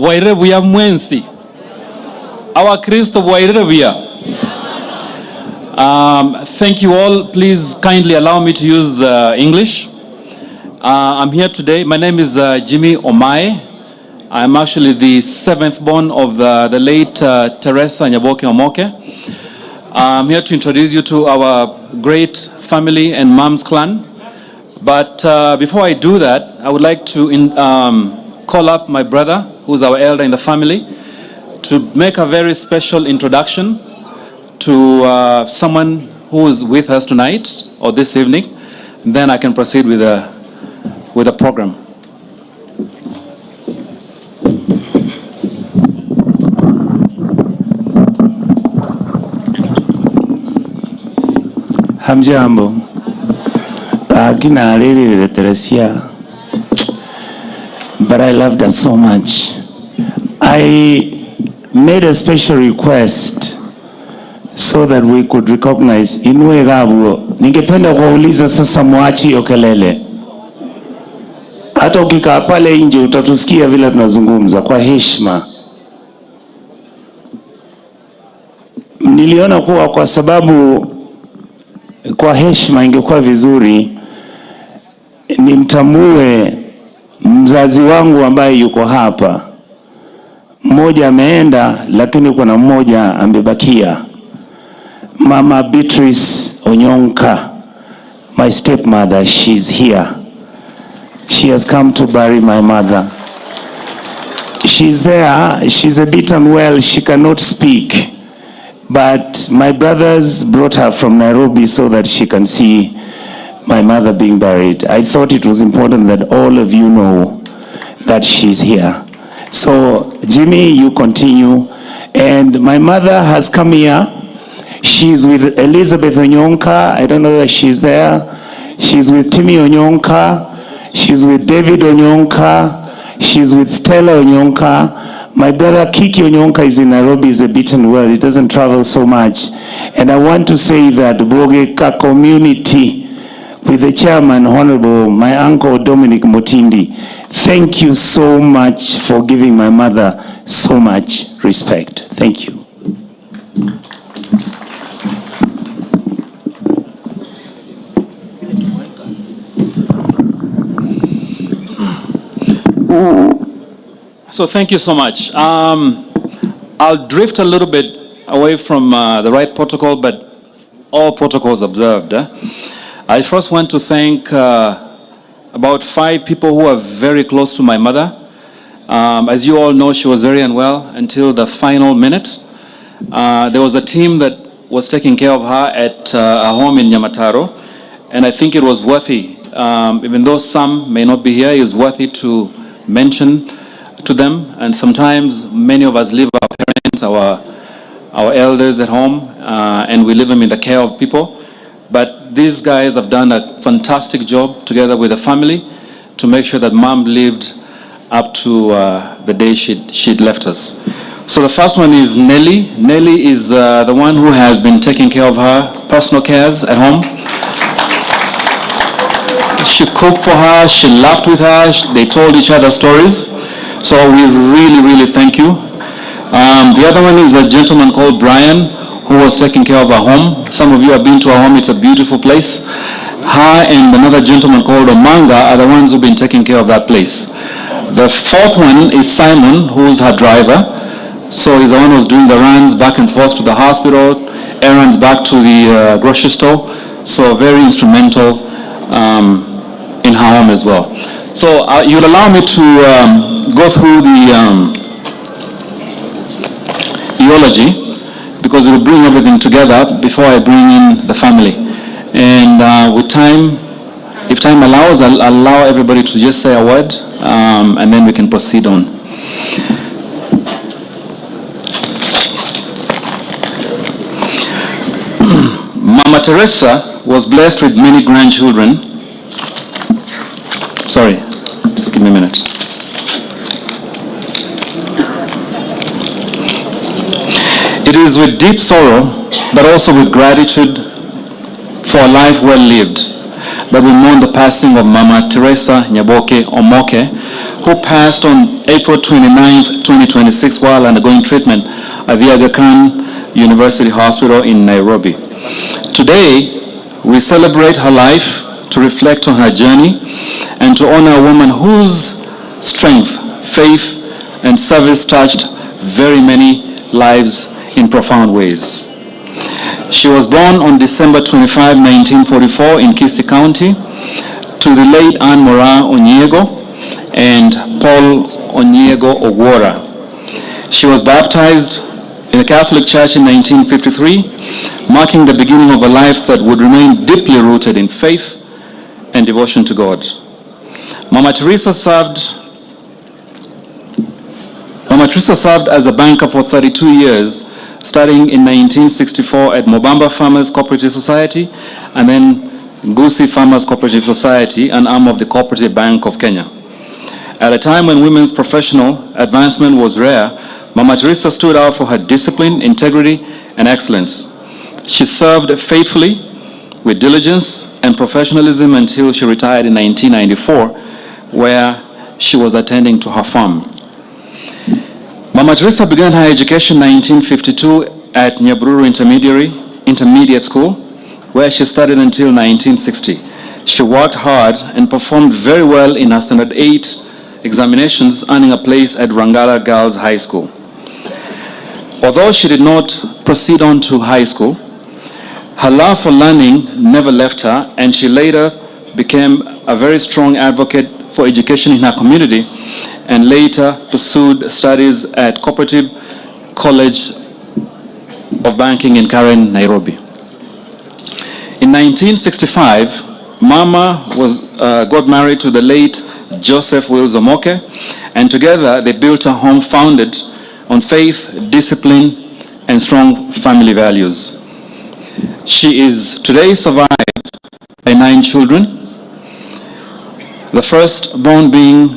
Wairebuya mwensi. Our Kristo Wairebuya. Thank you all. Please kindly allow me to use English. I'm here today. My name is Jimmy Omai. I'm actually the seventh born of the late Teresa Nyaboke Omoke. I'm here to introduce you to our great family and mom's clan. But before I do that, I would like to call up my brother, who's our elder in the family, to make a very special introduction to someone who is with us tonight or this evening. Then I can proceed with the program. Hamjambo. Kina alili Teresia. But I loved her so much. I made a special request so that we could recognize Inue Gabuo. Ningependa kuuliza sasa muachi hiyo kelele. Hata ukikaa pale nje utatusikia vile tunazungumza kwa heshima. Niliona kuwa kwa sababu kwa heshima ingekuwa vizuri nimtambue mzazi wangu ambaye yuko hapa. Mmoja ameenda lakini kuna mmoja amebakia. Mama Beatrice Onyonka, my stepmother, she's here. She has come to bury my mother. She's there. She's a bit unwell. She cannot speak. But my brothers brought her from Nairobi so that she can see my mother being buried. I thought it was important that all of you know that she's here. So, Jimmy, you continue. And my mother has come here. She's with Elizabeth Onyonka. I don't know that she's there. She's with Timmy Onyonka. She's with David Onyonka. She's with Stella Onyonka. My brother Kiki Onyonka is in Nairobi, is a bit unwell. He doesn't travel so much. And I want to say that Bogeka community, with the chairman, Honorable, my uncle Dominic Motindi, thank you so much for giving my mother so much respect. Thank you. So thank you so much. I'll drift a little bit away from the right protocol, but all protocols observed. I first want to thank about 5 people who are very close to my mother. As you all know, she was very unwell until the final minute. There was a team that was taking care of her at a home in Nyamataro, and I think it was worthy, even though some may not be here, it is worthy to mention to them. And sometimes many of us leave our parents, our elders at home, and we leave them in the care of people. But these guys have done a fantastic job together with the family to make sure that mom lived up to the day she'd left us. So the first one is Nelly. Nelly is the one who has been taking care of her personal cares at home. She cooked for her, she laughed with her, they told each other stories. So we really, really thank you. The other one is a gentleman called Brian, who was taking care of our home. Some of you have been to our home, it's a beautiful place. Her and another gentleman called Omanga are the ones who've been taking care of that place. The fourth one is Simon, who's her driver. So he's the one who's doing the runs back and forth to the hospital, errands back to the grocery store. So very instrumental in her home as well. So you'll allow me to go through the eulogy, because it will bring everything together before I bring in the family. And with time, if time allows, I'll allow everybody to just say a word, and then we can proceed on. Mama Teresa was blessed with many grandchildren. Sorry, just give me a minute. It is with deep sorrow, but also with gratitude for a life well lived, that we mourn the passing of Mama Teresa Nyaboke Omoke, who passed on April 29, 2026, while undergoing treatment at the Aga Khan University Hospital in Nairobi. Today, we celebrate her life to reflect on her journey and to honor a woman whose strength, faith, and service touched very many lives in profound ways. She was born on December 25, 1944 in Kisii County to the late Anne Mora Onyego and Paul Onyego Ogwora. She was baptized in the Catholic Church in 1953, marking the beginning of a life that would remain deeply rooted in faith and devotion to God. Mama Teresa served as a banker for 32 years, starting in 1964 at Mobamba Farmers Cooperative Society and then Gusii Farmers Cooperative Society, an arm of the Cooperative Bank of Kenya. At a time when women's professional advancement was rare, Mama Teresa stood out for her discipline, integrity, and excellence. She served faithfully, with diligence and professionalism until she retired in 1994, where she was attending to her farm. Mama Teresa began her education in 1952 at Nyabururu Intermediate School, where she studied until 1960. She worked hard and performed very well in her Standard 8 examinations, earning a place at Rangala Girls High School. Although she did not proceed on to high school, her love for learning never left her, and she later became a very strong advocate for education in her community and later pursued studies at Cooperative College of Banking in Karen, Nairobi. In 1965, Mama got married to the late Joseph Wills Omoke, and together they built a home founded on faith, discipline, and strong family values. She is today survived by 9 children, the firstborn being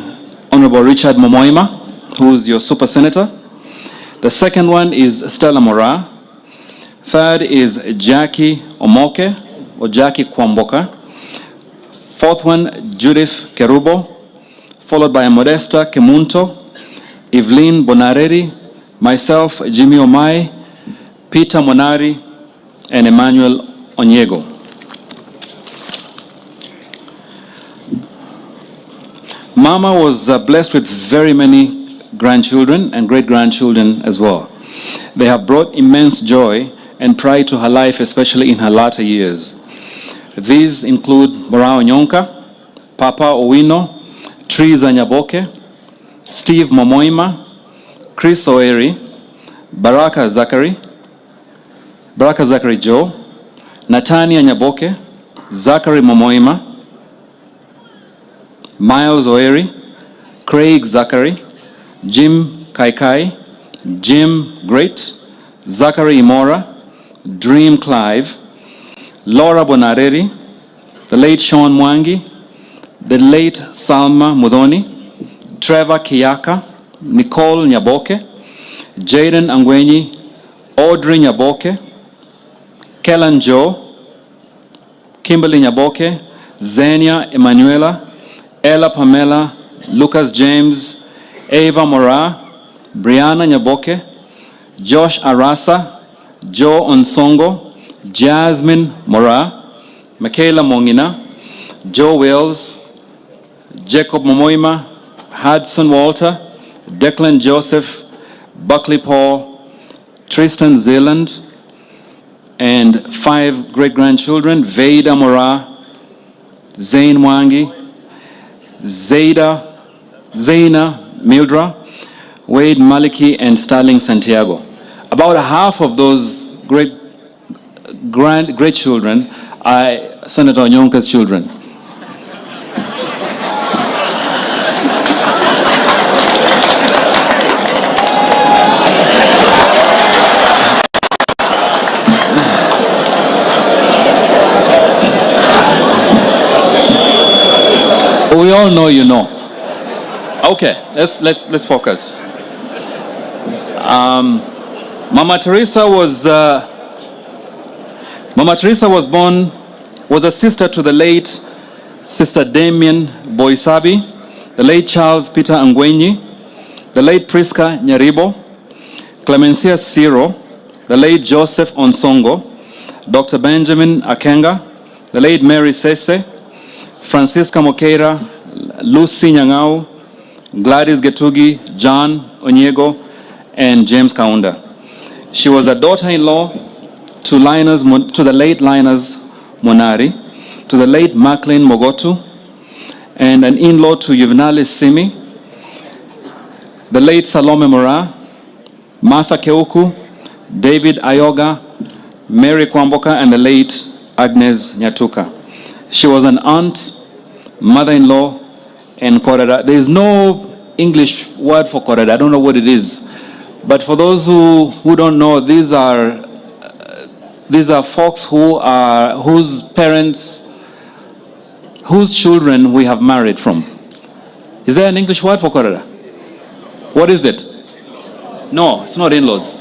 Honorable Richard Momoima, who is your super senator. The second one is Stella Mora. Third is Jackie Omoke, or Jackie Kwamboka. Fourth one, Judith Kerubo, followed by Modesta Kemunto, Evelyn Bonareri, myself, Jimmy Omai, Peter Monari, and Emmanuel Onyego. Mama was blessed with very many grandchildren and great-grandchildren as well. They have brought immense joy and pride to her life, especially in her latter years. These include Mora Onyonka, Papa Owino, Triza Nyaboke, Steve Momoima, Chris Oeri, Baraka Zachary Joe, Natania Nyaboke, Zachary Momoima, Miles Oeri, Craig Zachary, Jim Kaikai, Jim Great, Zachary Imora, Dream Clive, Laura Bonareri, the late Sean Mwangi, the late Salma Mudhoni, Trevor Kiyaka, Nicole Nyaboke, Jaden Angwenyi, Audrey Nyaboke, Kellan Joe, Kimberly Nyaboke, Zenia Emanuela, Ella Pamela, Lucas James, Ava Mora, Brianna Nyaboke, Josh Arasa, Joe Onsongo, Jasmine Mora, Michaela Mongina, Joe Wells, Jacob Momoima, Hudson Walter, Declan Joseph, Buckley Paul, Tristan Zealand, and 5 great-grandchildren, Veda Mora, Zane Mwangi, Zaina Mildra, Wade Maliki, and Starling Santiago. About half of those great children are Senator Onyonka's children. We all know you know. Okay, let's focus. Mama Teresa was born Was a sister to the late Sister Damien Boisabi, the late Charles Peter Angwenyi, the late Priska Nyaribo, Clemencia Siro, the late Joseph Onsongo, Dr. Benjamin Akenga, the late Mary Sese, Francisca Mokeira, Lucy Nyang'au, Gladys Getugi, John Onyego, and James Kaunda. She was the daughter-in-law to the late Linus Monari, to the late Maclean Mogotu, and an in-law to Juvenalis Simi, the late Salome Mora, Martha Keuku, David Ayoga, Mary Kwamboka, and the late Agnes Nyatuka. She was an aunt, mother-in-law, and Koreda. There is no English word for Koreda. I don't know what it is. But for those who don't know, these are folks whose parents, whose children we have married from. Is there an English word for Koreda? What is it? No, it's not in-laws.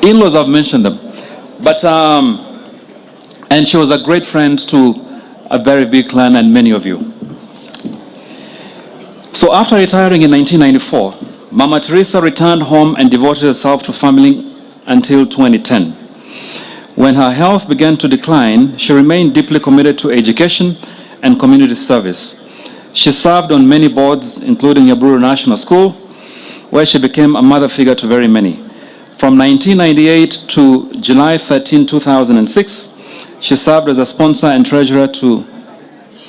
In-laws, I've mentioned them. But, and she was a great friend to a very big clan and many of you. So after retiring in 1994, Mama Teresa returned home and devoted herself to family until 2010. When her health began to decline, she remained deeply committed to education and community service. She served on many boards, including Nyaburu National School, where she became a mother figure to very many. From 1998 to July 13, 2006, she served as a sponsor and treasurer to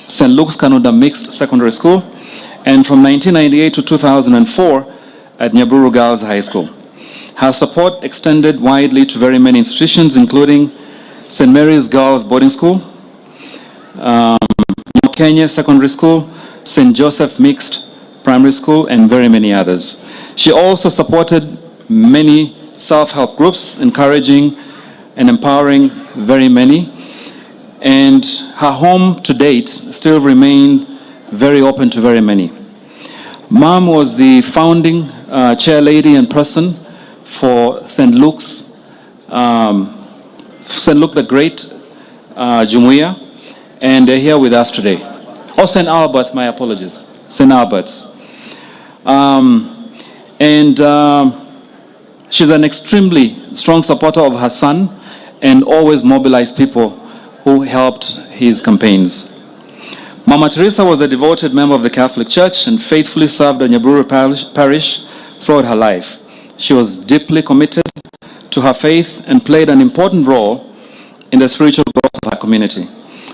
St. Luke's Kanunda Mixed Secondary School, and from 1998 to 2004 at Nyaburu Girls High School. Her support extended widely to very many institutions, including St. Mary's Girls Boarding School, New Kenya Secondary School, St. Joseph Mixed Primary School, and very many others. She also supported many self-help groups, encouraging and empowering very many. And her home to date still remained very open to very many. Mom was the founding chair lady and person for St. Luke's, St. Luke the Great Jumuiya, and they're here with us today. Oh, St. Albert's, my apologies. St. Albert's. She's an extremely strong supporter of her son and always mobilized people who helped his campaigns. Mama Teresa was a devoted member of the Catholic Church and faithfully served the Nyaburu parish throughout her life. She was deeply committed to her faith and played an important role in the spiritual growth of her community.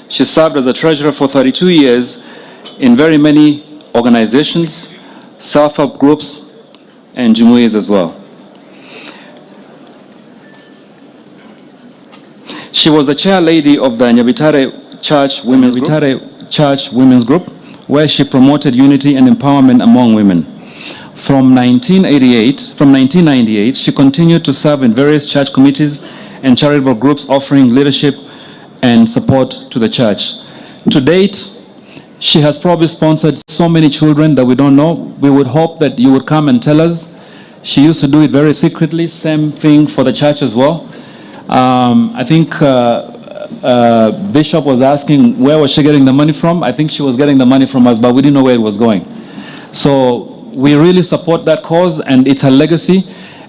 She served as a treasurer for 32 years in very many organizations, self-help groups, and jumuiyas as well. She was the chair lady of the Nyabitare Church Women's Group, where she promoted unity and empowerment among women. From 1998, she continued to serve in various church committees and charitable groups offering leadership and support to the church. To date, she has probably sponsored so many children that we don't know. We would hope that you would come and tell us. She used to do it very secretly, same thing for the church as well. I think Bishop was asking where was she getting the money from. I think she was getting the money from us, but we didn't know where it was going. So we really support that cause, and it's a legacy,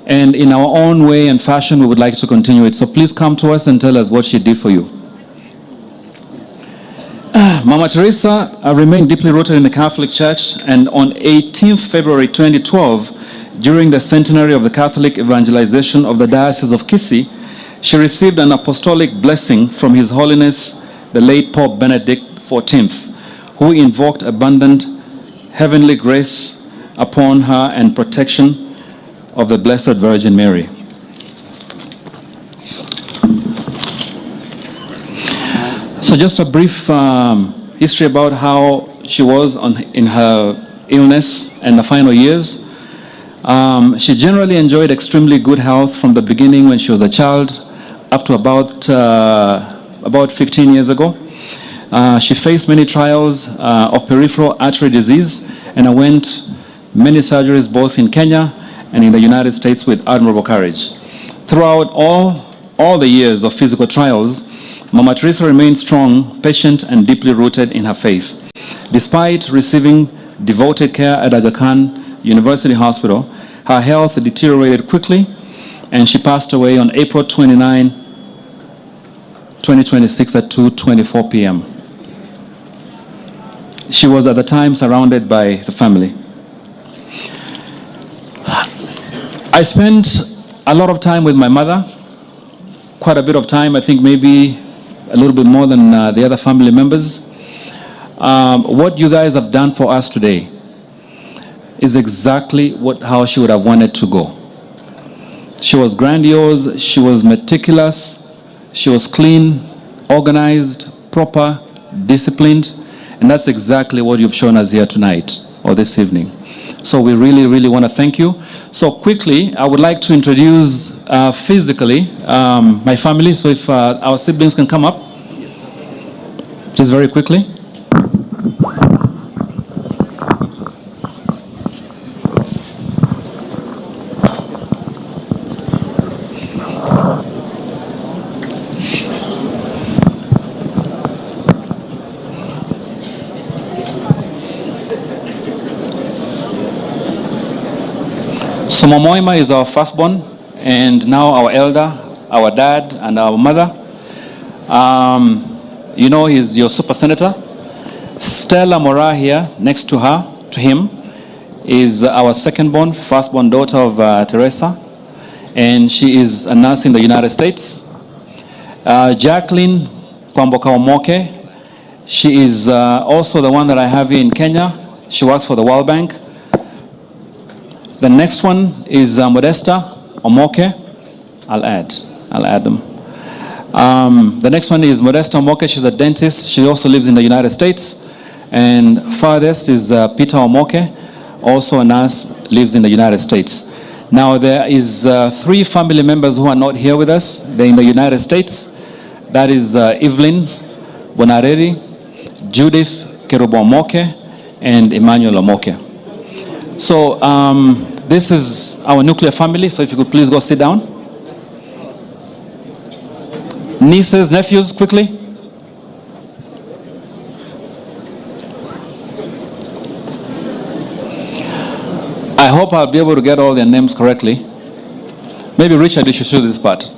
and in our own way and fashion we would like to continue it. So please come to us and tell us what she did for you. Mama Teresa remained deeply rooted in the Catholic Church, and on 18th February 2012, during the centenary of the Catholic evangelization of the Diocese of Kisii, she received an apostolic blessing from His Holiness, the late Pope Benedict XIV, who invoked abundant heavenly grace upon her and protection of the Blessed Virgin Mary. So just a brief history about how she was in her illness and the final years. She generally enjoyed extremely good health from the beginning when she was a child up to about 15 years ago. She faced many trials of peripheral artery disease and underwent many surgeries both in Kenya and in the United States with admirable courage. Throughout all the years of physical trials, Mama Teresa remained strong, patient, and deeply rooted in her faith. Despite receiving devoted care at Aga Khan University Hospital, her health deteriorated quickly, and she passed away on April 29, 2026 at 2:24 p.m. She was at the time surrounded by the family. I spent a lot of time with my mother, quite a bit of time, I think maybe a little bit more than the other family members. What you guys have done for us today is exactly how she would have wanted to go. She was grandiose, she was meticulous, she was clean, organized, proper, disciplined, and that's exactly what you've shown us here tonight or this evening. So we really, really want to thank you. So quickly, I would like to introduce physically my family. So if our siblings can come up. Yes. Just very quickly. So Momoima is our firstborn, and now our elder, our dad, and our mother. You know, he's your super senator. Stella Mora here, next to him, is our second-born, firstborn daughter of Teresa, and she is a nurse in the United States. Jacqueline Kwamboka Omoke, she is also the one that I have here in Kenya. She works for the World Bank. The next one is Modesta Omoke. I'll add them. The next one is Modesta Omoke. She's a dentist. She also lives in the United States. And farthest is Peter Omoke, also a nurse, lives in the United States. Now there is 3 family members who are not here with us. They're in the United States. That is Evelyn Bonareri, Judith Kerubo Omoke, and Emmanuel Omoke. So this is our nuclear family, so if you could please go sit down. Nieces, nephews, quickly. I hope I'll be able to get all their names correctly. Maybe Richard, you should show this part.